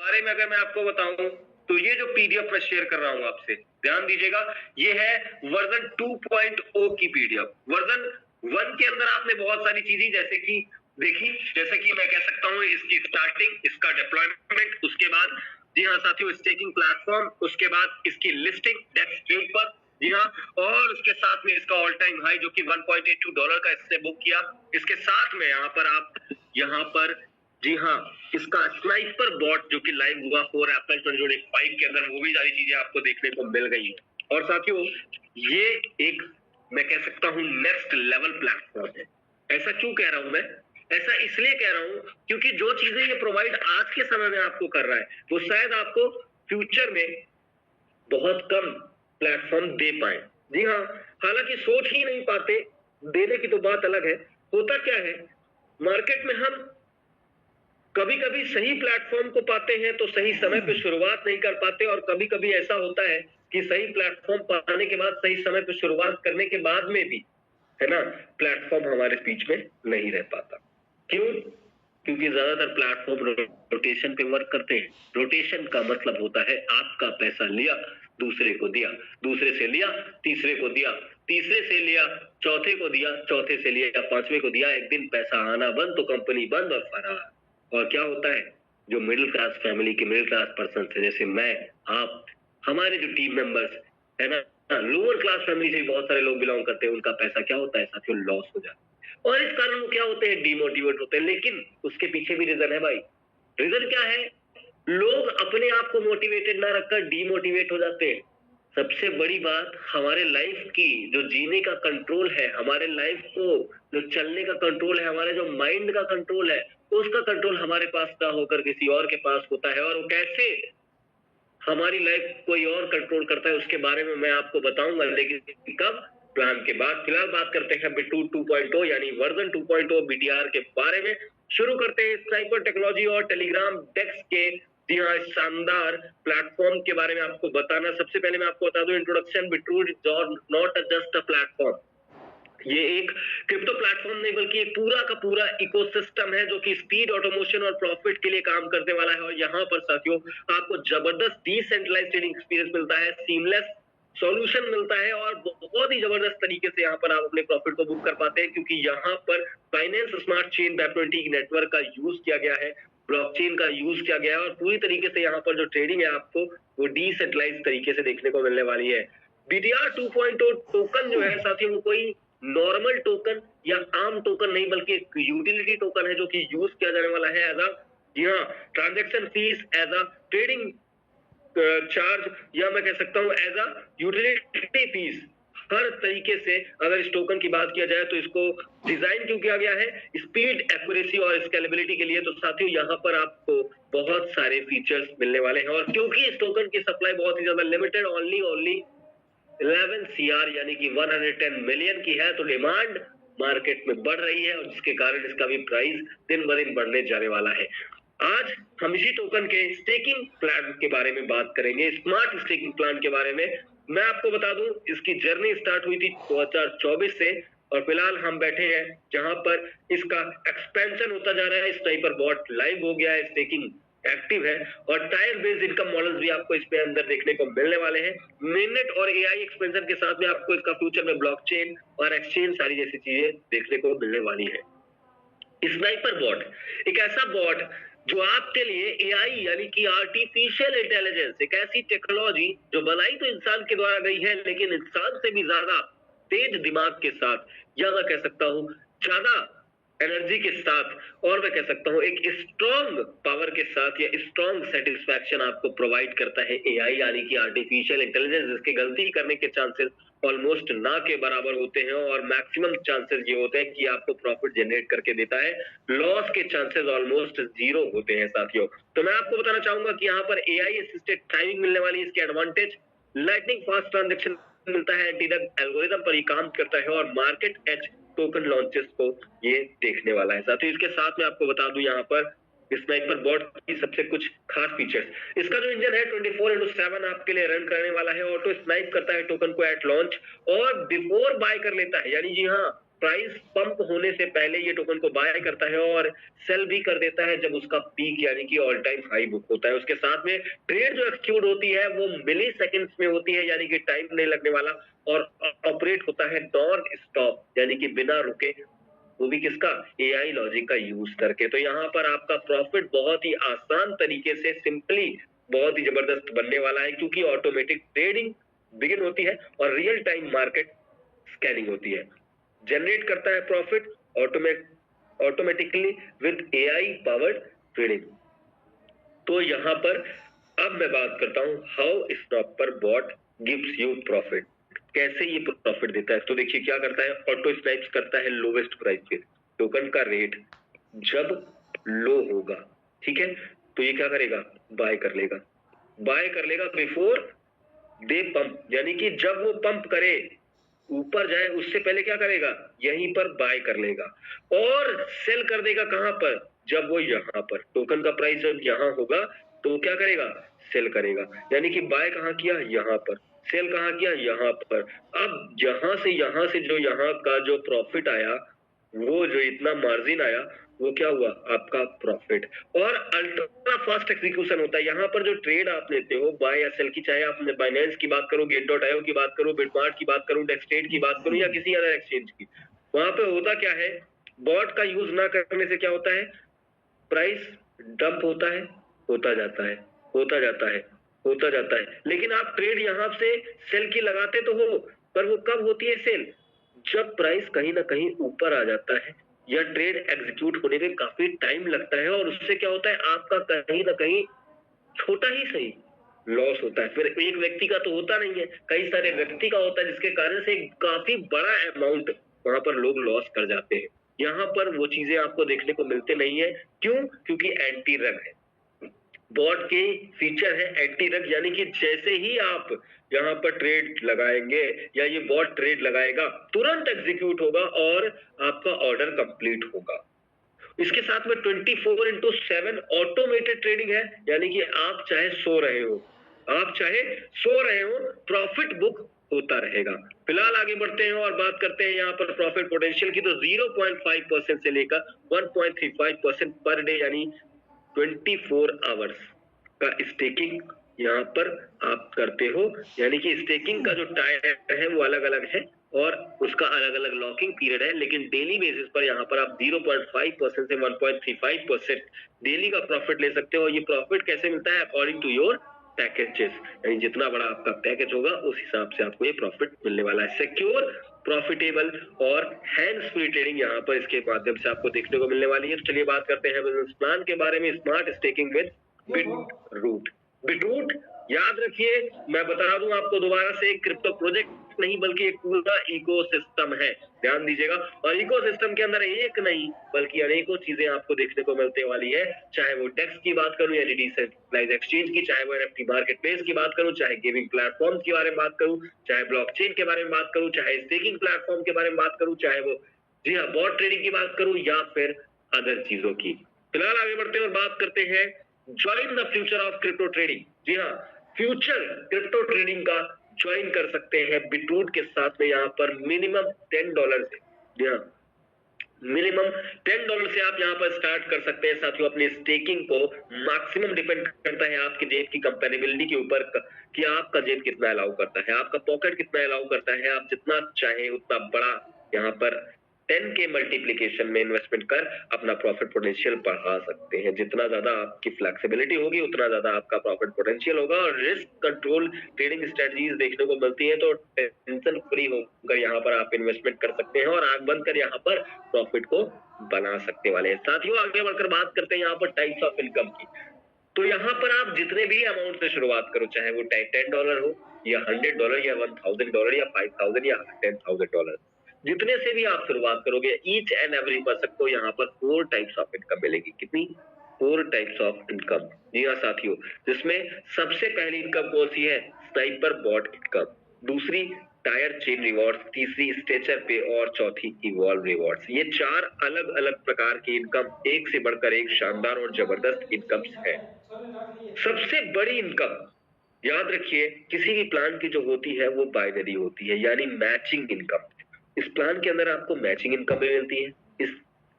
बारे में अगर मैं आपको बताऊं तो ये जो पीडीएफ मैं शेयर कर रहा हूं आपसे, ध्यान दीजिएगा, ये है वर्जन 2.0 की पीडीएफ। वर्जन 1 के अंदर आपने बहुत सारी चीजें जैसे कि देखी, जैसे कि मैं कह सकता हूं इसकी स्टार्टिंग, इसका डिप्लॉयमेंट, उसके बाद जी हाँ साथियों स्टेकिंग प्लेटफॉर्म, उसके बाद इसकी लिस्टिंग डेस्क पर, जी हाँ, और उसके साथ में इसका ऑल टाइम हाई जो कि $1.82 का इसने बुक किया। इसके साथ में यहाँ पर जी हाँ इसका स्नाइपर बॉट जो कि लाइव हुआ 4 अप्रैल 2025 के अंदर, वो भी सारी चीजें आपको देखने को मिल गई है। और साथियों ये एक मैं कह सकता हूं नेक्स्ट लेवल प्लेटफॉर्म है। ऐसा क्यों कह रहा हूं मैं? ऐसा इसलिए कह रहा हूं क्योंकि जो चीजें ये प्रोवाइड आज के समय में आपको कर रहा है वो शायद आपको फ्यूचर में बहुत कम प्लेटफॉर्म दे पाए। जी हाँ, हालांकि सोच ही नहीं पाते, देने की तो बात अलग है। होता क्या है, मार्केट में हम कभी कभी सही प्लेटफॉर्म को पाते हैं तो सही समय पे शुरुआत नहीं कर पाते, और कभी कभी ऐसा होता है कि सही प्लेटफॉर्म पाने के बाद सही समय पे शुरुआत करने के बाद में भी, है ना, प्लेटफॉर्म हमारे बीच में नहीं रह पाता। क्यों? क्योंकि ज्यादातर प्लेटफॉर्म रोटेशन पे वर्क करते हैं। रोटेशन का मतलब होता है आपका पैसा लिया, दूसरे को दिया, दूसरे से लिया, तीसरे को दिया, तीसरे से लिया, चौथे को दिया, चौथे से लिया, पांचवे को दिया। एक दिन पैसा आना बंद तो कंपनी बंद और फरार। और क्या होता है, जो मिडिल क्लास फैमिली के मिडिल क्लास पर्सन है जैसे मैं, आप, हमारे जो टीम मेंबर्स है ना, लोअर क्लास फैमिली से बहुत सारे लोग बिलोंग करते हैं, उनका पैसा क्या होता है साथियों, लॉस हो जाता है। और इस कारण वो क्या होते हैं, डिमोटिवेट होते हैं। लेकिन उसके पीछे भी रीजन है भाई। रीजन क्या है? लोग अपने आप को मोटिवेटेड ना रखकर डीमोटिवेट हो जाते हैं। सबसे बड़ी बात, हमारे लाइफ की जो जीने का कंट्रोल है, हमारे लाइफ को जो चलने का कंट्रोल है, हमारे जो माइंड का कंट्रोल है, उसका कंट्रोल हमारे पास ना होकर किसी और के पास होता है। और वो कैसे हमारी लाइफ कोई और कंट्रोल करता है उसके बारे में मैं आपको बताऊंगा, लेकिन कब? प्लान के बाद। फिलहाल बात करते हैं बिटू 2.0 यानी वर्जन 2.0 बीटीआर के बारे में। शुरू करते हैं स्नाइपर टेक्नोलॉजी और टेलीग्राम डेस्क के जी हाँ शानदार प्लेटफॉर्म के बारे में आपको बताना। सबसे पहले मैं आपको बता दूं introduction, Bittu is not just a platform. ये एक क्रिप्टो प्लेटफॉर्म नहीं बल्कि एक पूरा का पूरा इकोसिस्टम है जो कि स्पीड, ऑटोमेशन और प्रॉफिट के लिए काम करने वाला है। और यहाँ पर साथियों आपको जबरदस्त डिसेंट्रलाइज्ड ट्रेडिंग एक्सपीरियंस मिलता है, सीमलेस सॉल्यूशन मिलता है, और बहुत ही जबरदस्त तरीके से यहाँ पर आप अपने प्रॉफिट को बुक कर पाते हैं, क्योंकि यहाँ पर फाइनेंस स्मार्ट चेन वेब20 नेटवर्क का यूज किया गया है, ब्लॉकचेन का यूज किया गया है, और पूरी तरीके से यहाँ पर जो ट्रेडिंग है आपको वो डिसेंट्रलाइज्ड तरीके से देखने को मिलने वाली है। बीटीआर 2.0 टोकन जो है साथियों, वो कोई नॉर्मल टोकन या आम टोकन नहीं बल्कि एक यूटिलिटी टोकन है जो कि यूज किया जाने वाला है एज अ जी हाँ transaction fees, as a trading charge, या मैं कह सकता हूं एज अ यूटिलिटी फीस। हर तरीके से अगर इस टोकन की बात किया जाए तो इसको डिजाइन क्यों किया गया है, स्पीड, एक्यूरेसी और स्केलेबिलिटी के लिए। तो साथियों यहाँ पर आपको बहुत सारे फीचर्स मिलने वाले हैं, और क्योंकि इस टोकन की सप्लाई बहुत ही ज्यादा लिमिटेड, ओनली 11 CR यानी कि 110 मिलियन की है, तो डिमांड मार्केट में बढ़ रही है और जिसके कारण इसका भी प्राइस दिन ब दिन बढ़ने जाने वाला है। आज हम इसी टोकन के स्टेकिंग प्लान के बारे में बात करेंगे, स्मार्ट स्टेकिंग प्लान के बारे में। मैं आपको बता दूं इसकी जर्नी स्टार्ट हुई थी 2024 से, और फिलहाल हम बैठे हैं जहां पर इसका एक्सपेंशन होता जा रहा है। स्नाइपर बॉट लाइव हो गया है, स्टेकिंग एक्टिव है, और टायर बेस्ड इनकम मॉडल्स भी आपको इस पे अंदर देखने को मिलने वाले हैं। मेननेट और एआई एक्सपेंशन के साथ में आपको इसका फ्यूचर में ब्लॉकचेन और एक्सचेंज सारी जैसी चीजें देखने को मिलने वाली है। स्नाइपर बॉट एक ऐसा बॉट जो आपके लिए एआई यानी कि आर्टिफिशियल इंटेलिजेंस, एक ऐसी टेक्नोलॉजी जो बनाई तो इंसान के द्वारा गई है लेकिन इंसान से भी ज्यादा तेज दिमाग के साथ, या मैं कह सकता हूं ज्यादा एनर्जी के साथ, और मैं कह सकता हूं एक स्ट्रॉन्ग पावर के साथ या स्ट्रॉन्ग सेटिस्फैक्शन आपको प्रोवाइड करता है एआई यानी कि आर्टिफिशियल इंटेलिजेंस, जिसके गलती करने के चांसेस ऑलमोस्ट ना के बराबर होते हैं, और मैक्सिमम चांसेस ये होते हैं कि आपको प्रॉफिट जनरेट करके देता है, लॉस के चांसेस ऑलमोस्ट जीरो होते हैं साथियों। तो मैं आपको बताना चाहूंगा कि यहाँ पर एआई असिस्टेड टाइमिंग मिलने वाली है। इसके एडवांटेज, लाइटनिंग फास्ट ट्रांजेक्शन मिलता है, एंटीडक एल्गोरिथम पर ही काम करता है, और मार्केट एज टोकन लॉन्चेस को ये देखने वाला है साथियों। इसके साथ में आपको बता दूं यहाँ पर स्नाइपर बॉट की सबसे कुछ खास फीचर्स, इसका जो इंजन है 24/7 आपके लिए रन करने वाला है, ऑटो स्नाइप करता है टोकन को एट लॉन्च और बिफोर बाय कर लेता है, यानी जी हाँ प्राइस पंप होने से पहले ये टोकन को बाय करता है और सेल भी कर देता है जब उसका पीक यानी कि ऑल टाइम हाई बुक होता है। उसके साथ में ट्रेड जो एक्सक्यूट होती है वो मिली सेकेंड्स में होती है, यानी कि टाइम नहीं लगने वाला, और ऑपरेट होता है नॉन स्टॉप यानी कि बिना रुके, वो भी किसका, एआई लॉजिक का यूज करके। तो यहाँ पर आपका प्रॉफिट बहुत ही आसान तरीके से सिंपली बहुत ही जबरदस्त बनने वाला है, क्योंकि ऑटोमेटिक ट्रेडिंग बिगिन होती है और रियल टाइम मार्केट स्कैनिंग होती है। जनरेट करता है profit automatically with AI powered trading. तो यहाँ पर अब मैं बात करता हूँ how stopper bot gives you profit, कैसे ये प्रॉफिट देता है। तो देखिए क्या करता है, ऑटो स्नाइप्स करता है लोवेस्ट प्राइस पे, टोकन का रेट जब लो होगा, ठीक है, तो ये क्या करेगा, बाय कर लेगा बिफोर दे पंप, यानी कि जब वो पंप करे ऊपर जाए उससे पहले क्या करेगा, यहीं पर बाय कर लेगा और सेल कर देगा कहां पर, जब वो यहाँ पर टोकन का प्राइस जब यहाँ होगा तो वो क्या करेगा, सेल करेगा। यानी कि बाय कहाँ किया, यहाँ पर, सेल कहाँ किया, यहाँ पर। अब यहाँ से जो यहाँ का जो प्रॉफिट आया, वो जो इतना मार्जिन आया, वो क्या हुआ, आपका प्रॉफिट। और अल्ट्रा फास्ट एग्जीक्यूशन होता है यहाँ पर। जो ट्रेड आप लेते हो बाय या सेल की, चाहे आपने बाइनेंस की बात करो, गेट.आईओ की बात करो, बिटमार्ट की बात करो, डेक्सट्रेड की बात करो या किसी अदर एक्सचेंज की, वहां पे होता क्या है, बॉट का यूज ना करने से क्या होता है, प्राइस डंप होता है, होता जाता है, होता जाता है, होता जाता है। लेकिन आप ट्रेड यहाँ से सेल की लगाते तो हो, पर वो कब होती है सेल, जब प्राइस कहीं ना कहीं ऊपर आ जाता है या ट्रेड एग्जीक्यूट होने में काफी टाइम लगता है, और उससे क्या होता है, आपका कहीं ना कहीं छोटा ही सही लॉस होता है। फिर एक व्यक्ति का तो होता नहीं है, कई सारे व्यक्ति का होता है, जिसके कारण से काफी बड़ा अमाउंट वहां पर लोग लॉस कर जाते हैं। यहाँ पर वो चीजें आपको देखने को मिलते नहीं है, क्यों, क्योंकि एंटी रग है, बॉट के फीचर है एंटी रग, यानी कि जैसे ही आप यहाँ पर ट्रेड लगाएंगे या ये बॉट ट्रेड लगाएगा, तुरंत एग्जीक्यूट होगा और आपका ऑर्डर कंप्लीट होगा। इसके साथ में 24/7 ऑटोमेटेड ट्रेडिंग है, यानी कि आप चाहे सो रहे हो प्रॉफिट बुक होता रहेगा। फिलहाल आगे बढ़ते हैं और बात करते हैं यहाँ पर प्रॉफिट पोटेंशियल की। तो 0.5% से लेकर 1.35% पर डे, यानी 24 आवर्स का स्टेकिंग यहाँ पर आप करते हो, यानी कि स्टेकिंग का जो टाइम है वो अलग अलग है और उसका अलग अलग लॉकिंग पीरियड है। लेकिन डेली बेसिस पर यहाँ पर आप 0.5% से 1.35% डेली का प्रॉफिट ले सकते हो। ये प्रॉफिट कैसे मिलता है, अकॉर्डिंग टू योर पैकेजेस, यानी जितना बड़ा आपका पैकेज होगा उस हिसाब से आपको ये प्रॉफिट मिलने वाला है। सिक्योर, प्रॉफिटेबल और हैंड्स फ्री ट्रेडिंग यहाँ पर इसके माध्यम से आपको देखने को मिलने वाली है। तो चलिए बात करते हैं बिजनेस प्लान के बारे में, smart staking with beetroot. Beetroot याद रखिए, मैं बता दूं आपको दोबारा से, क्रिप्टो प्रोजेक्ट नहीं बल्कि एक पूरा इकोसिस्टम है, ध्यान दीजिएगा। और इकोसिस्टम के अंदर एक नहीं बल्कि अनेकों चीजें आपको देखने को मिलने वाली है, चाहे वो डेक्स की बात करूं या डिसेंट्रलाइज्ड एक्सचेंज की, चाहे वो एनएफटी मार्केटप्लेस की बात करूं, चाहे गेमिंग प्लेटफॉर्म के बारे में बात करूं, चाहे ब्लॉकचेन के बारे में बात करूं, चाहे स्टेकिंग प्लेटफॉर्म के बारे में बात करूं, चाहे वो जी हाँ बॉट ट्रेडिंग की बात करूं या फिर अदर चीजों की। फिलहाल आगे बढ़ते हैं और बात करते हैं join the future of crypto trading. जी हाँ, फ्यूचर क्रिप्टो ट्रेडिंग का ज्वाइन कर सकते हैं बिटरूट के साथ में। यहाँ पर मिनिमम $10 से, जी हाँ मिनिमम $10 से आप यहाँ पर स्टार्ट कर सकते हैं साथियों अपनी स्टेकिंग को। मैक्सिमम डिपेंड करता है आपके जेब की कंपेनेबिलिटी के ऊपर कि आपका जेब कितना अलाउ करता है, आपका पॉकेट कितना अलाउ करता है। आप जितना चाहे उतना बड़ा यहाँ पर 10 के मल्टीप्लीकेशन में इन्वेस्टमेंट कर अपना प्रॉफिट पोटेंशियल बढ़ा सकते हैं। जितना ज्यादा आपकी फ्लेक्सिबिलिटी होगी उतना ज्यादा आपका प्रॉफिट पोटेंशियल होगा। और रिस्क कंट्रोल ट्रेडिंग स्ट्रेटजीज देखने को मिलती है, तो टेंशन फ्री होकर यहाँ पर आप इन्वेस्टमेंट कर सकते हैं और आंख बंद कर यहाँ पर प्रॉफिट को बना सकने वाले हैं। साथियों आगे बढ़कर बात करते हैं यहाँ पर टाइप्स ऑफ इनकम की। तो यहाँ पर आप जितने भी अमाउंट से शुरुआत करो, चाहे वो $10 हो या $100 या $1,000 या $5,000 या $10,000, जितने से भी आप शुरुआत करोगे, ईच एंड एवरी पर्सन को यहाँ पर 4 टाइप्स ऑफ इनकम मिलेगी। कितनी, 4 टाइप्स ऑफ इनकम। जी हाँ साथियों, जिसमें सबसे पहली इनकम कौन सी है, स्नाइपर बॉट इनकम, दूसरी टायर चेन रिवॉर्ड्स, तीसरी स्टेचर पे और चौथी इवॉल्व रिवॉर्ड्स। ये 4 अलग अलग प्रकार की इनकम, एक से बढ़कर एक शानदार और जबरदस्त इनकम है। सबसे बड़ी इनकम याद रखिए, किसी भी प्लान की जो होती है वो बाइनरी होती है, यानी मैचिंग इनकम। इस प्लान के अंदर आपको मैचिंग इनकम भी मिलती है, इस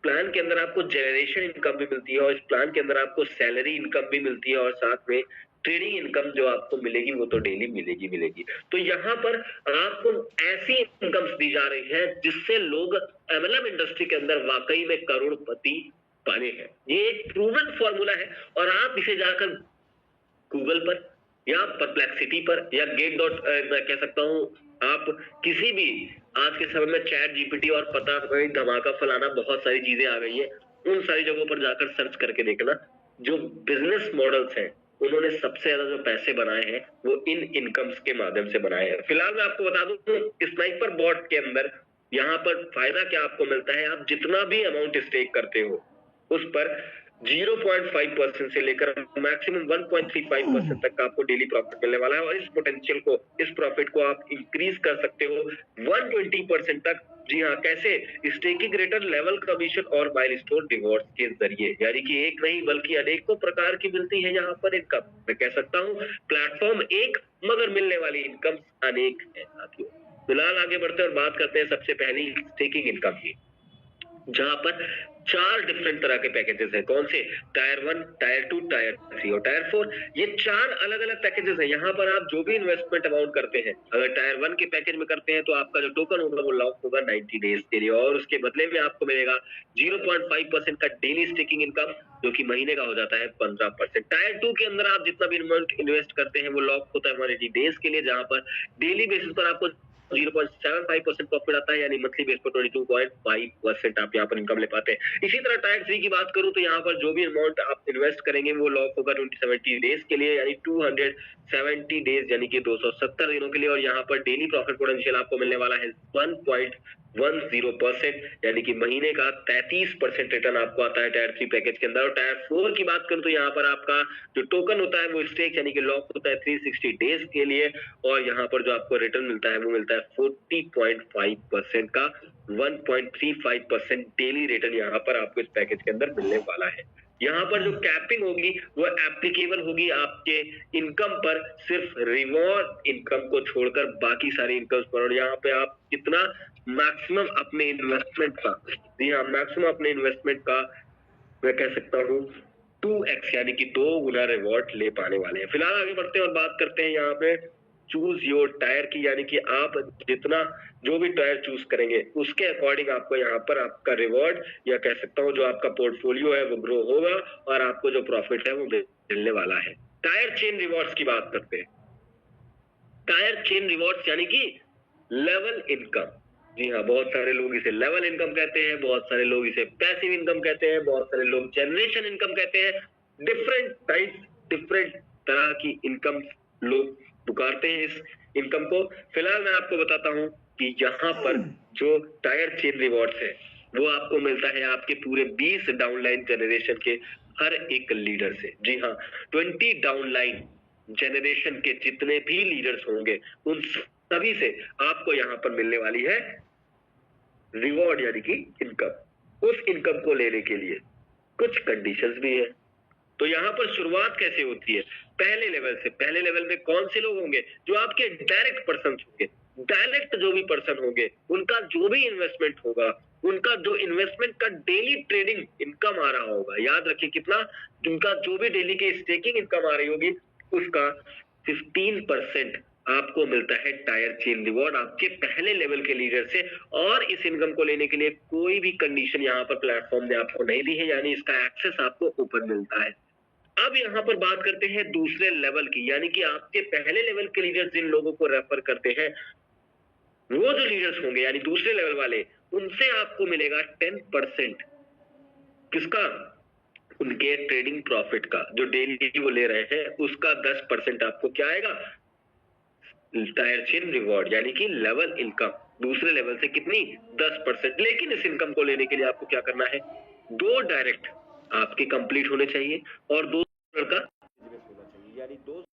प्लान के अंदर आपको जनरेशन इनकम भी मिलती है, और इस प्लान के अंदर आपको सैलरी इनकम भी मिलती है, और साथ में ट्रेडिंग इनकम जो आपको मिलेगी वो तो डेली मिलेगी। तो यहाँ पर आपको ऐसी इनकम्स दी जा रही है जिससे लोग एमएलएम इंडस्ट्री के अंदर वाकई में करोड़पति बने हैं। ये एक प्रूवन फॉर्मूला है, और आप इसे जाकर गूगल पर या परप्लेक्सिटी पर या गेट डॉट मैं कह सकता हूँ, आप किसी भी आज के समय में चैट जीपीटी और पता नहीं धमाका फलाना बहुत सारी चीजें आ गई है, उन सारी जगहों पर जाकर सर्च करके देखना, जो बिजनेस मॉडल्स हैं उन्होंने सबसे ज्यादा जो पैसे बनाए हैं वो इन इनकम्स के माध्यम से बनाए हैं। फिलहाल मैं आपको बता दूं, स्नाइपर बॉट के अंदर यहाँ पर फायदा क्या आपको मिलता है, आप जितना भी अमाउंट स्टेक करते हो उस पर 0.5% से लेकर मैक्सिमम 1.35% तक का आपको डेली प्रॉफिट मिलने वाला है, और इस पोटेंशियल को, इस प्रॉफिट को आप इंक्रीज कर सकते हो 120% तक। जी हाँ, कैसे? स्टेकिंग रिटर्न, लेवल कमीशन और माइलस्टोन रिवॉर्ड्स के जरिए, यानी कि एक नहीं बल्कि अनेकों प्रकार की मिलती है यहाँ पर इनकम। मैं कह सकता हूँ प्लेटफॉर्म एक मगर मिलने वाली इनकम अनेक है साथियों। फिलहाल आगे बढ़ते हैं और बात करते हैं सबसे पहली स्टेकिंग इनकम की, जहां पर 4 डिफरेंट तरह के पैकेजेस हैं। कौन से? टायर 1, टायर 2, टायर 3 और टायर 4। ये 4 अलग अलग पैकेजेस हैं। यहाँ पर आप जो भी इन्वेस्टमेंट अमाउंट करते हैं, अगर टायर 1 के पैकेज में करते हैं तो आपका जो टोकन होगा वो लॉक होगा 90 डेज के लिए, और उसके बदले में आपको मिलेगा 0.5% का डेली स्टेकिंग इनकम, जो कि महीने का हो जाता है 15%। टायर 2 के अंदर आप जितना भी अमाउंट इन्वेस्ट करते हैं वो लॉक होता है 180 डेज के लिए, जहां पर डेली बेसिस पर आपको 0.75% प्रॉफिट आता है, यानी मंथली बेस पर 22.5% आप यहाँ पर इनकम ले पाते हैं। इसी तरह टायर 3 की बात करूं तो यहाँ पर जो भी अमाउंट आप इन्वेस्ट करेंगे वो लॉक होगा 270 डेज के लिए, यानी 270 डेज यानी कि 270 दिनों के लिए, और यहाँ पर डेली प्रॉफिट पोटेंशियल आपको मिलने वाला है 1.10%, यानी कि महीने का 33% रिटर्न आपको आता है टायर 3 पैकेज के अंदर। और टायर 4 की बात करूं तो यहाँ पर आपका जो टोकन होता है वो स्टेक यानी कि लॉक होता है 360 डेज के लिए, और यहाँ पर जो आपको रिटर्न मिलता है वो मिलता है 40.5% का 1.35% डेली रिटर्न यहाँ पर आपको इस पैकेज के अंदर मिलने वाला है। यहाँ पर जो कैपिंग होगी वो एप्लीकेबल होगी आपके इनकम पर सिर्फ रिवॉर्ड इनकम को छोड़कर बाकी सारी इनकम पर, और यहाँ पे आप कितना मैक्सिमम अपने इन्वेस्टमेंट का, जी हाँ मैक्सिमम अपने इन्वेस्टमेंट का मैं कह सकता हूँ 2x यानी कि 2 गुना रिवॉर्ड ले पाने वाले हैं। फिलहाल आगे बढ़ते हैं और बात करते हैं यहाँ पे चूज योर टायर की, यानी कि आप जितना जो भी टायर चूज करेंगे उसके अकॉर्डिंग आपको यहाँ पर आपका रिवॉर्ड या कह सकता हूँ जो आपका पोर्टफोलियो है वो ग्रो होगा, और आपको जो प्रॉफिट है वो मिलने वाला है। टायर चेन रिवॉर्ड्स की बात करते हैं। टायर चेन रिवॉर्ड्स यानी कि लेवल इनकम, जी हाँ बहुत सारे लोग इसे लेवल इनकम कहते हैं, बहुत सारे लोग इसे पैसिव इनकम कहते हैं, बहुत सारे लोग जनरेशन इनकम कहते हैं। डिफरेंट टाइप, डिफरेंट तरह की इनकम लोग पुकारते हैं इस इनकम को। फिलहाल मैं आपको बताता हूँ कि यहाँ पर जो टायर चेन रिवॉर्ड्स है वो आपको मिलता है आपके पूरे 20 डाउनलाइन जनरेशन के हर एक लीडर से। जी हाँ, 20 डाउनलाइन जनरेशन के जितने भी लीडर्स होंगे उन सभी से आपको यहाँ पर मिलने वाली है रिवॉर्ड यानी कि इनकम। उस इनकम को लेने के लिए कुछ कंडीशंस भी है। तो यहाँ पर शुरुआत कैसे होती है? पहले लेवल से। पहले लेवल में कौन से लोग होंगे? जो आपके डायरेक्ट पर्सन होंगे। डायरेक्ट जो भी पर्सन होंगे उनका जो भी इन्वेस्टमेंट होगा, उनका जो इन्वेस्टमेंट का डेली ट्रेडिंग इनकम आ रहा होगा, याद रखिए कितना, उनका जो भी डेली की स्टेकिंग इनकम आ रही होगी उसका 15% आपको मिलता है टायर चेन रिवॉर्ड आपके पहले लेवल के लीडर से। और इस इनकम को लेने के लिए कोई भी कंडीशन यहाँ पर प्लेटफॉर्म ने आपको नहीं दी है, यानी इसका एक्सेस आपको ओपन मिलता है। अब यहाँ पर बात करते हैं दूसरे लेवल की, यानी कि आपके पहले लेवल के लीडर्स जिन लोगों को रेफर करते हैं वो जो लीडर्स होंगे यानी दूसरे लेवल वाले, उनसे आपको मिलेगा 10%। किसका? उनके ट्रेडिंग प्रॉफिट का, जो डेली वो ले रहे हैं उसका 10% आपको क्या आएगा? टायर चेन रिवॉर्ड यानी कि लेवल इनकम। दूसरे लेवल से कितनी? 10%। लेकिन इस इनकम को लेने के लिए आपको क्या करना है? 2 डायरेक्ट आपके कंप्लीट होने चाहिए और $2 का बिजनेस होना चाहिए, यानी 2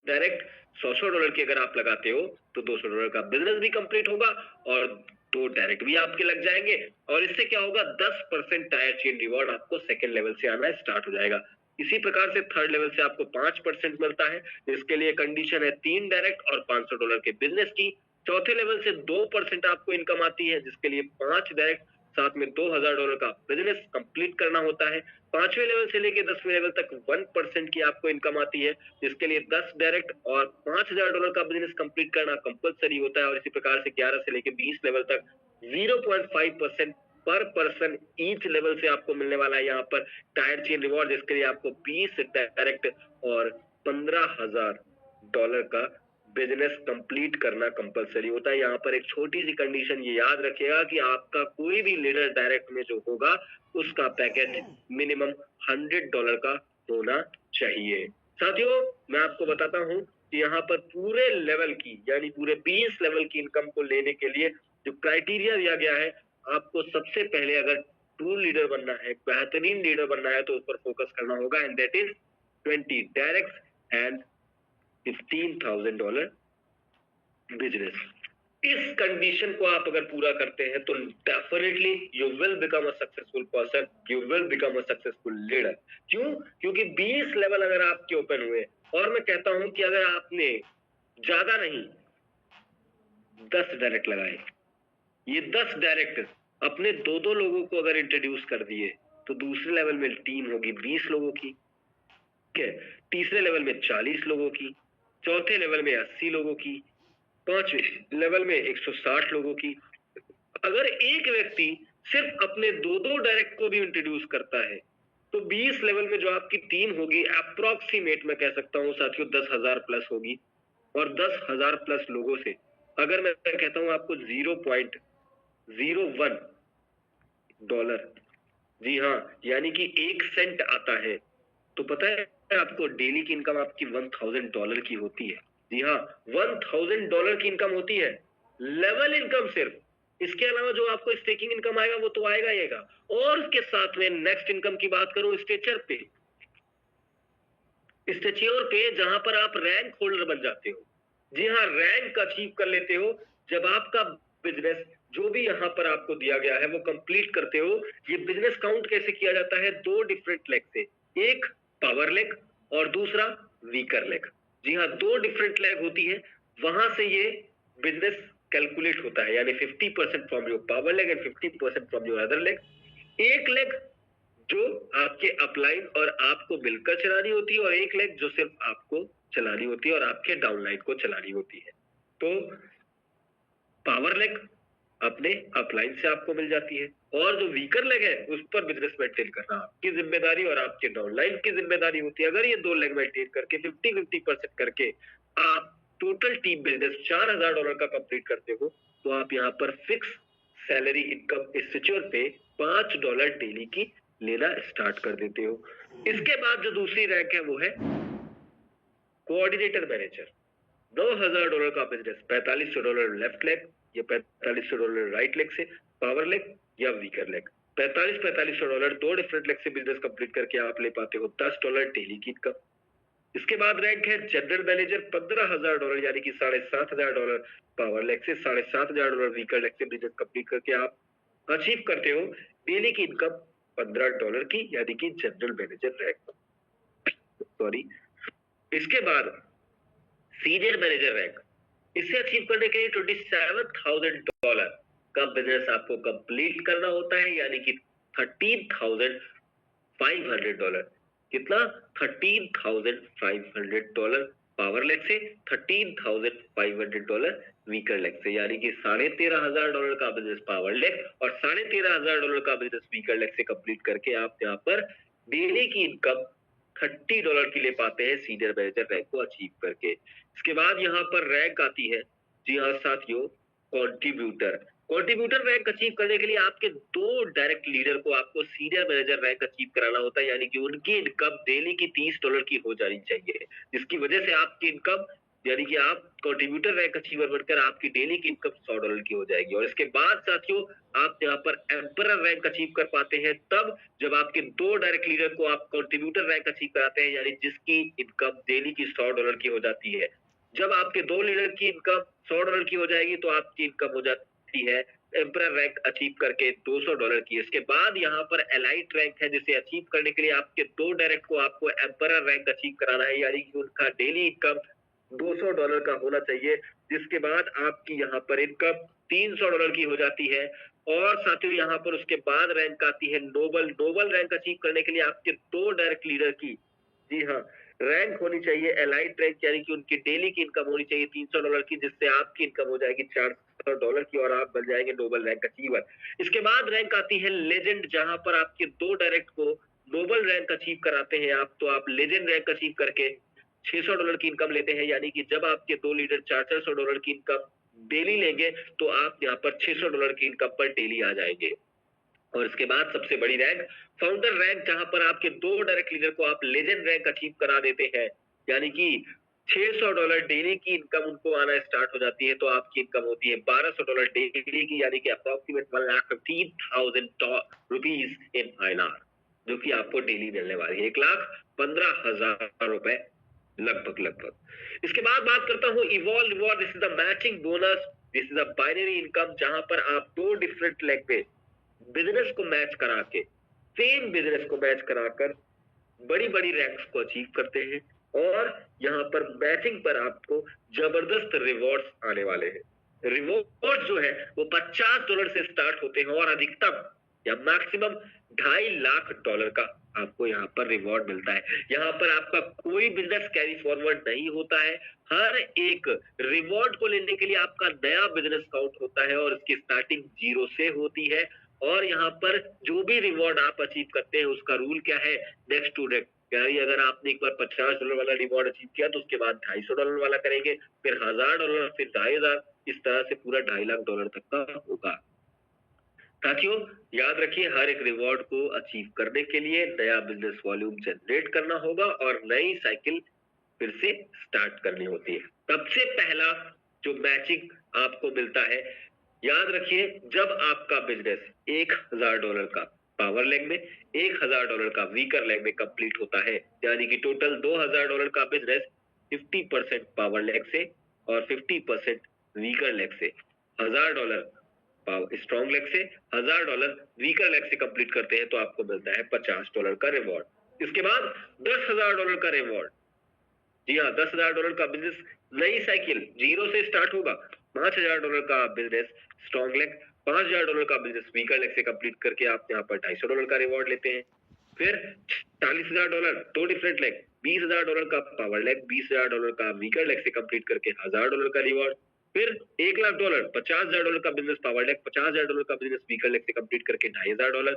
डायरेक्ट $100 की अगर आप लगाते हो तो $200 का बिजनेस भी कंप्लीट होगा और 2 डायरेक्ट भी आपके लग जाएंगे। और इससे क्या होगा? 10% टायर चेन रिवॉर्ड आपको सेकेंड लेवल से आना स्टार्ट हो जाएगा। इसी प्रकार से थर्ड लेवल से आपको 5% मिलता है। इसके लिए कंडीशन है 3 डायरेक्ट और $500 के बिजनेस की। चौथे लेवल से 2% आपको इनकम आती है, जिसके लिए 5 डायरेक्ट, साथ में $2000 का बिजनेस कंप्लीट करना होता है। पांचवें लेवल से लेके 10वें लेवल तक 1% की आपको इनकम आती है, जिसके लिए 10 डायरेक्ट और $5000 का बिजनेस कंप्लीट करना कंपलसरी होता है। और इसी प्रकार से 11 से लेके 20 लेवल तक 0.5% पर पर्सन ईच लेवल से आपको मिलने वाला है यहाँ पर टायर चेन रिवॉर्ड, जिसके लिए आपको 20 डायरेक्ट और $15000 का बिजनेस कंप्लीट करना कंपलसरी होता है। यहाँ पर एक छोटी सी कंडीशन ये याद रखिएगा कि आपका कोई भी लीडर डायरेक्ट में जो होगा उसका पैकेज मिनिमम $100 का होना चाहिए। साथियों, मैं आपको बताता हूँ कि यहाँ पर पूरे लेवल की यानी पूरे 20 लेवल की इनकम को लेने के लिए जो क्राइटेरिया दिया गया है, आपको सबसे पहले अगर ट्रू लीडर बनना है, बेहतरीन लीडर बनना है, तो उस पर फोकस करना होगा, and that is 20 direct and $15,000 business. इस कंडीशन को आप अगर पूरा करते हैं तो definitely you will become a successful person, you will become a successful leader. क्यों? क्योंकि 20 लेवल अगर आपके ओपन हुए, और मैं कहता हूं कि अगर आपने ज्यादा नहीं 10 डायरेक्ट लगाए, ये 10 डायरेक्ट अपने दो दो लोगों को अगर इंट्रोड्यूस कर दिए, तो दूसरे लेवल में टीम होगी 20 लोगों की, ठीक है, तीसरे लेवल में 40 लोगों की, चौथे लेवल में 80 लोगों की, पांचवें लेवल में 160 लोगों की। अगर एक व्यक्ति सिर्फ अपने दो दो डायरेक्ट को भी इंट्रोड्यूस करता है, तो 20 लेवल में जो आपकी टीम होगी अप्रोक्सीमेट मैं कह सकता हूं साथियों 10,000 प्लस होगी। और 10,000 प्लस लोगों से अगर मैं कहता हूं आपको $0.01, जी हाँ, यानी कि 1 सेंट आता है, तो पता है आपको डेली की इनकम आपकी $1,000 की होती है। जी हाँ, $1,000 की इनकम होती है, लेवल इनकम सिर्फ। इसके अलावा जो आपको स्टेकिंग इनकम आएगा वो तो आएगा ही आएगा। और उसके साथ में नेक्स्ट इनकम की बात करूं, स्टेचर पे, स्टेच्योर पे, जहां पर आप रैंक होल्डर बन जाते हो। जी हाँ, रैंक अचीव कर लेते हो जब आपका बिजनेस जो भी यहाँ पर आपको दिया गया है वो कंप्लीट करते हो। ये बिजनेस काउंट कैसे किया जाता है? 2 डिफरेंट लेग से, एक पावर लेग और दूसरा वीकर लेग। जी हाँ, 2 डिफरेंट लेग होती है, वहां से ये बिजनेस कैलकुलेट होता है, यानी 50% from your power leg and 50% from your other leg. एक लेग जो आपके अपलाइन और आपको मिलकर चलानी होती है, और एक लेग जो सिर्फ आपको चलानी होती है और आपके डाउनलाइन को चलानी होती है। तो पावर लेग अपने अपलाइन से आपको मिल जाती है, और जो वीकर लेग है उस पर बिजनेस मेंटेन करना आपकी जिम्मेदारी और आपके डाउनलाइन की जिम्मेदारी होती है। अगर ये 2 लेग मेंटेन करके 50-50% करके आप टोटल टीम बिजनेस $4,000 का कंप्लीट करते हो, तो आप यहाँ पर फिक्स सैलरी इनकम स्ट्रक्चर पे $5 डेली की लेना स्टार्ट कर देते हो। इसके बाद जो दूसरी रैंक है वो है कोऑर्डिनेटर मैनेजर। $9,000 का बिजनेस, $4500 लेफ्ट लेग या $4500 राइट लेग से, पावर लेग या वीकर लेग। $4500 दो डिफरेंट लेग से बिजनेस कंप्लीट करके आप ले पाते हो $10 डेली की इनकम। इसके बाद रैंक है जनरल मैनेजर, $15,000 यानी कि $7,500 पावर लेग से, $7,500 वीकर लेग से बिजनेस कंप्लीट करके आप अचीव करते हो डेली की इनकम $15 की, यानी कि जनरल मैनेजर रैंक, सॉरी। इसके बाद सीनियर मैनेजर रैंक, इसे अचीव करने के लिए $27,000 का बिजनेस आपको कंप्लीट करना होता है, यानी कि $13,500। कितना? $13,500 पावर लेग से, $13,500 वीकर लेग से, यानी कि $13,500 का बिजनेस पावर लेग और $13,500 का बिजनेस वीकर लेग से कंप्लीट करके आप यहाँ पर डेली की इनकम $30 की ले पाते हैं सीनियर मैनेजर रैंक को अचीव करके। इसके बाद यहाँ पर रैंक आती है, जी हाँ साथियों, कंट्रीब्यूटर। कंट्रीब्यूटर रैंक अचीव करने के लिए आपके 2 डायरेक्ट लीडर को आपको सीनियर मैनेजर रैंक अचीव कराना होता है, यानी कि उनकी इनकम डेली की $30 की हो जानी चाहिए, जिसकी वजह से आपकी इनकम यानी कि आप कंट्रीब्यूटर रैंक अचीवर बनकर आपकी डेली की इनकम $100 की हो जाएगी। और इसके बाद साथियों आप यहाँ पर एम्परर रैंक अचीव कर पाते हैं तब जब आपके 2 डायरेक्ट लीडर को आप कंट्रीब्यूटर रैंक अचीव कराते हैं, यानी जिसकी इनकम डेली की $100 की हो जाती है। जब आपके 2 लीडर की इनकम $100 की हो जाएगी तो आपकी इनकम हो जाती है एम्परर रैंक अचीव करके $200 की। इसके बाद यहाँ पर एलाइट रैंक है, जिसे अचीव करने के लिए आपके 2 डायरेक्ट को आपको एम्परर रैंक अचीव कराना है, यानी कि उनका डेली इनकम $200 का होना चाहिए, जिसके बाद आपकी यहाँ पर इनकम $300 की हो जाती है। और साथियों यहाँ पर उसके बाद रैंक आती है नोबल। नोबल रैंक अचीव करने के लिए आपके 2 डायरेक्ट लीडर की, जी हाँ, रैंक होनी चाहिए एलाइट रैंक, यानी कि उनकी डेली की इनकम होनी चाहिए $300 की, जिससे आपकी इनकम हो जाएगी $400 की और आप बन जाएंगे नोबल रैंक अचीवर। इसके बाद रैंक आती है लेजेंड, जहां पर आपके 2 डायरेक्ट को नोबल रैंक अचीव कराते हैं आप, तो आप लेजेंड रैंक अचीव करके $600 की इनकम लेते हैं, यानी कि जब आपके 2 लीडर $400 की इनकम डेली लेंगे तो आप यहाँ पर $600 की इनकम पर डेली आ जाएंगे। और इसके बाद सबसे बड़ी रैंक फाउंडर रैंक, जहां पर आपके 2 डायरेक्ट लीडर को आप लेजेंड रैंक अचीव करा देते हैं, यानी कि $600 डेली की इनकम उनको आना स्टार्ट हो जाती है, तो आपकी इनकम होती है $1200 डेली की, यानी कि अप्रोक्सीमेट ₹1,15,000 इन INR, जो कि आपको डेली मिलने वाली है $1,15,000 लगभग। इसके बाद बात करता हूँ evolve reward. This is the matching bonus, this is a binary income, जहां पर आप 2 डिफरेंट लेग पे बिजनेस को मैच करा के, सेम बिजनेस को मैच कराकर बड़ी बड़ी रैंक्स को अचीव करते हैं। और यहाँ पर मैचिंग पर आपको जबरदस्त रिवॉर्ड्स आने वाले हैं। रिवॉर्ड जो है वो $50 से स्टार्ट होते हैं और अधिकतम या मैक्सिमम $2.5 लाख का आपको यहाँ पर रिवॉर्ड मिलता है। यहाँ पर आपका कोई बिजनेस कैरी फॉरवर्ड नहीं होता है। हर एक रिवॉर्ड को लेने के लिए आपका नया बिजनेस काउंट होता है और इसकी स्टार्टिंग 0 से होती है। और यहाँ पर जो भी रिवॉर्ड आप अचीव करते हैं उसका रूल क्या है, नेक्स्ट टू नेक्स्ट, यानी अगर आपने एक बार $50 वाला रिवॉर्ड अचीव किया तो उसके बाद $250 वाला करेंगे, फिर $1000, फिर 2500, इस तरह से पूरा $2.5 लाख तक का होगा। साथियों याद रखिए, हर एक रिवॉर्ड को अचीव करने के लिए नया बिजनेस वॉल्यूम जनरेट करना होगा और नई साइकिल फिर से स्टार्ट करनी होती है। सबसे पहला जो मैचिंग आपको मिलता है, याद रखिए, जब आपका बिजनेस $1000 का पावर लेग में, $1000 का वीकर लेग में कंप्लीट होता है, यानी कि टोटल $2000 का बिजनेस 50% पावर लेग से और 50% वीकर लेग से, $1000 स्ट्रॉन्ग लेग से, $1000 वीकर लेग से कंप्लीट करते हैं तो आपको मिलता है $50 का रिवॉर्ड। इसके बाद $10,000 का रिवॉर्ड, जी हाँ, $10,000 का बिजनेस, नई साइकिल 0 से स्टार्ट होगा। $5,000 का बिजनेस स्ट्रॉन्ग लेग, $5,000 का बिजनेस वीकर लेग से कंप्लीट करके आप यहाँ पर $250 का रिवॉर्ड लेते हैं। फिर $40,000 2 डिफरेंट लेग, $20,000 का पावर लेग, $20,000 का वीकर लेग से कंप्लीट करके $1,000 का रिवॉर्ड। फिर $1,00,000 $50,000 का बिजनेस पावर लेग, $50,000 का बिजनेस वीकर लेग से कंप्लीट करके $2,500।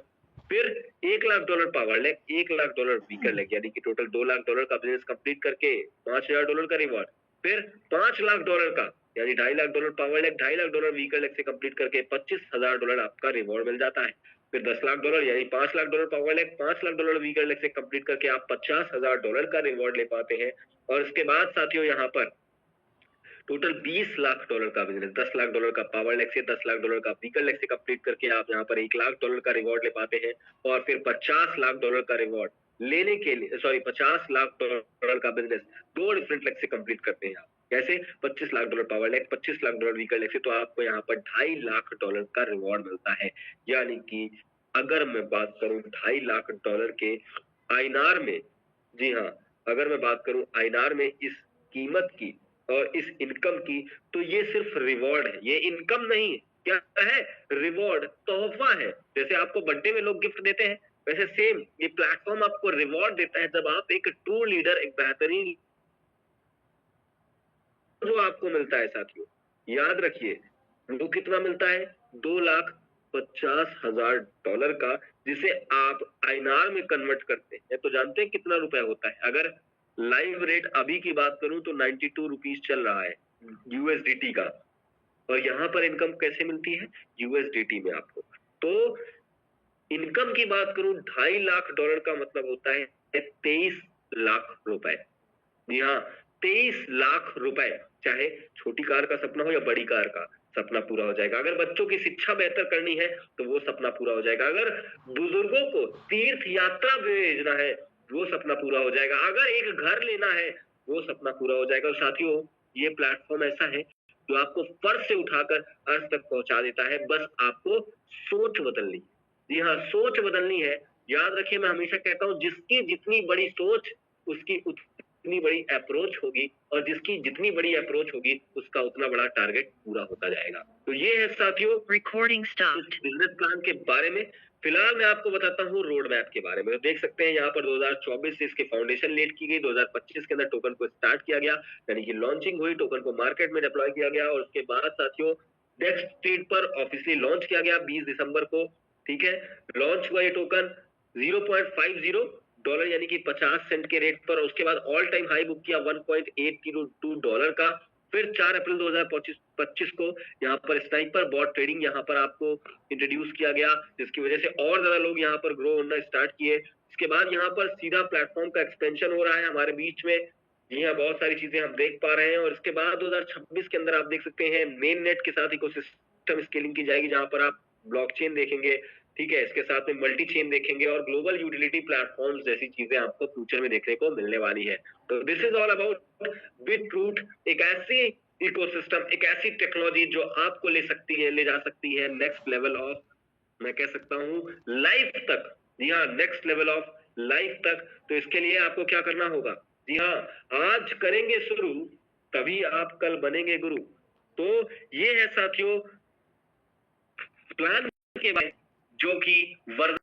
फिर $1,00,000 पावर लेग, $1,00,000 वीकर लेग, यानी कि टोटल $2,00,000 का बिजनेस कंप्लीट करके $5,000 का रिवॉर्ड। फिर $5,00,000 का, यानी $2.5 lakh power leg, $2.5 weaker leg से कंप्लीट करके $25,000 आपका रिवॉर्ड मिल जाता है। फिर $10,00,000 यानी $5,00,000 पावर लेग, $5,00,000 वीकर लेग से कंप्लीट करके आप $50,000 का रिवॉर्ड ले पाते हैं। और इसके बाद साथियों यहाँ पर टोटल $20,00,000 का बिजनेस, $10,00,000 का पावर लेग से, $10,00,000 का वीकर लेग से कंप्लीट करके आप यहाँ पर $1,00,000 का रिवॉर्ड ले पाते हैं। और फिर $50,00,000 का रिवॉर्ड लेने के लिए, सॉरी, $50,00,000 का बिजनेस 2 डिफरेंट लेग से कंप्लीट करते हैं आप। कैसे? $25,00,000 पावर लेग, $25,00,000 वीकर लेग से, तो आपको यहाँ पर $2.5 लाख का रिवॉर्ड मिलता है। यानी कि अगर मैं बात करूं $2.5 लाख के INR में, जी हाँ, अगर मैं बात करूं INR में इस कीमत की और इस इनकम की, तो ये सिर्फ रिवॉर्ड है, ये इनकम नहीं है। क्या है? रिवॉर्ड, तोहफा है। जैसे आपको बर्थडे में लोग गिफ्ट देते हैं, वैसे सेम ये प्लेटफॉर्म आपको रिवॉर्ड देता है जब आप एक ट्रू लीडर, एक बेहतरीन जो आपको मिलता है साथियों, याद रखिए, वो कितना मिलता है? $2,50,000 का, जिसे आप INR में कन्वर्ट करते हैं तो जानते हैं कितना रुपए होता है? अगर लाइव रेट अभी की बात करूं तो ₹92 चल रहा है USDT का। और यहाँ पर इनकम कैसे मिलती है? USDT में आपको। तो इनकम की बात करूं, $2.5 लाख का मतलब होता है 23 लाख रुपए। जी हाँ, 23 लाख रुपए, चाहे छोटी कार का सपना हो या बड़ी कार का सपना पूरा हो जाएगा। अगर बच्चों की शिक्षा बेहतर करनी है तो वो सपना पूरा हो जाएगा। अगर बुजुर्गों को तीर्थ यात्रा भेजना है, वो सपना पूरा हो जाएगा। अगर एक घर लेना है, वो सपना पूरा हो जाएगा। और साथियों, ये प्लेटफॉर्म ऐसा है जो आपको फर्श से उठाकर अर्श तक पहुंचा देता है। बस आपको सोच बदलनी है। जी हाँ, सोच बदलनी है। याद रखिए, मैं हमेशा कहता हूं, जिसकी जितनी बड़ी सोच, उसकी जितनी बड़ी अप्रोच होगी और जिसकी जितनी बड़ी अप्रोच होगी उसका उतना बड़ा टारगेट पूरा होता जाएगा। तो ये है साथियों रिकॉर्डिंग स्टॉप्ड बिजनेस प्लान के बारे में। फिलहाल मैं आपको बताता हूँ रोड मैप के बारे में। तो देख सकते हैं यहाँ पर 2024 से इसकी फाउंडेशन लेट की गई, 2025 के अंदर टोकन को स्टार्ट किया गया, यानी कि लॉन्चिंग हुई, टोकन को मार्केट में डिप्लॉय किया गया और उसके बाद साथियों डेक्स स्ट्रीट पर ऑफिशियली लॉन्च किया गया 20 दिसंबर को। ठीक है, लॉन्च हुआ ये टोकन $0.50 यानी कि 50 सेंट के रेट पर। उसके बाद ऑल टाइम हाई बुक किया $1.802 का। फिर 4 अप्रैल 2025 को यहाँ पर स्नाइपर बॉट ट्रेडिंग यहाँ पर आपको इंट्रोड्यूस किया गया, जिसकी वजह से और ज्यादा लोग यहाँ पर ग्रो होना स्टार्ट किए। इसके बाद यहाँ पर सीधा प्लेटफॉर्म का एक्सपेंशन हो रहा है हमारे बीच में। जी हाँ, बहुत सारी चीजें हम देख पा रहे हैं। और इसके बाद 2026 के अंदर आप देख सकते हैं मेन नेट के साथ इकोसिस्टम स्केलिंग की जाएगी, जहां पर आप ब्लॉकचेन देखेंगे। ठीक है, इसके साथ में मल्टी चेन देखेंगे और ग्लोबल यूटिलिटी प्लेटफॉर्म्स जैसी चीजें आपको फ्यूचर में देखने को मिलने वाली है। तो this is all about beetroot, एक ऐसी इकोसिस्टम, एक ऐसी टेक्नोलॉजी जो आपको ले जा सकती है नेक्स्ट लेवल ऑफ, मैं कह सकता हूँ लाइफ तक। जी हाँ, नेक्स्ट लेवल ऑफ लाइफ तक। तो इसके लिए आपको क्या करना होगा? जी हाँ, आज करेंगे शुरू तभी आप कल बनेंगे गुरु। तो ये है साथियों प्लान के बारे जो कि वर्जन